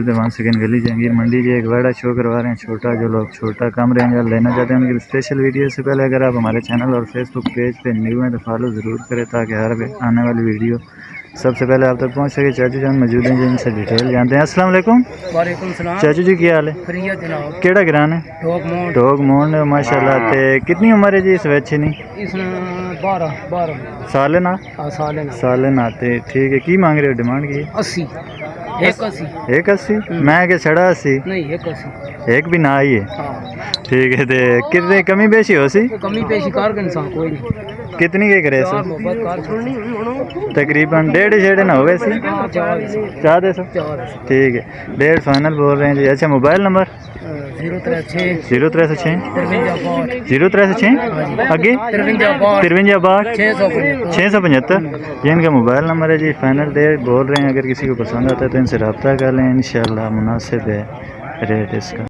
The one second गली जहांगीर मंडी जी एक वाड़ा show करवा रहे हैं छोटा। जो लोग छोटा कम रेंज वाला लेना चाहते हैं उनके लिए स्पेशल वीडियो। से पहले अगर आप हमारे चैनल और फेसबुक पेज पे न्यू हैं तो फॉलो ज़रूर करें ताकि हर आने वाली वीडियो सबसे पहले आप तक पहुंच सके। चाचू जान मौजूद हैं जिनसे डिटेल जानते हैं। अस्सलाम वालेकुम। वालेकुम सलाम। चाचू जी क्या हाल है? बढ़िया जनाब। केड़ा गिरान है? टोक मोड़ ने माशाल्लाह। ते कितनी उम्र है जी इस बच्चे नी? इसमें 12 साले ना साल ना। ते ठीक है, की मांग रहे हो? डिमांड की 80 180। मैं के छड़ा 80 नहीं 180 एक भी ना आई है। हाँ ठीक है। ते कितने कमी बेशी हो सी? कमी पेशी कार के इंसान कोई नहीं। कितनी के करे सो? तकरीबन 1.5 ना हो गए सी। 4 दे सो। ठीक है, 1.5 फाइनल बोल रहे हैं जी। अच्छा मोबाइल नंबर 036 036 036 आगे 53 675 ये इनका मोबाइल नंबर है जी। फाइनल डेट बोल रहे हैं। अगर किसी को पसंद आता है तो इनसे रब्ता कर लें, इंशाल्लाह मुनासिब है रेट इसका।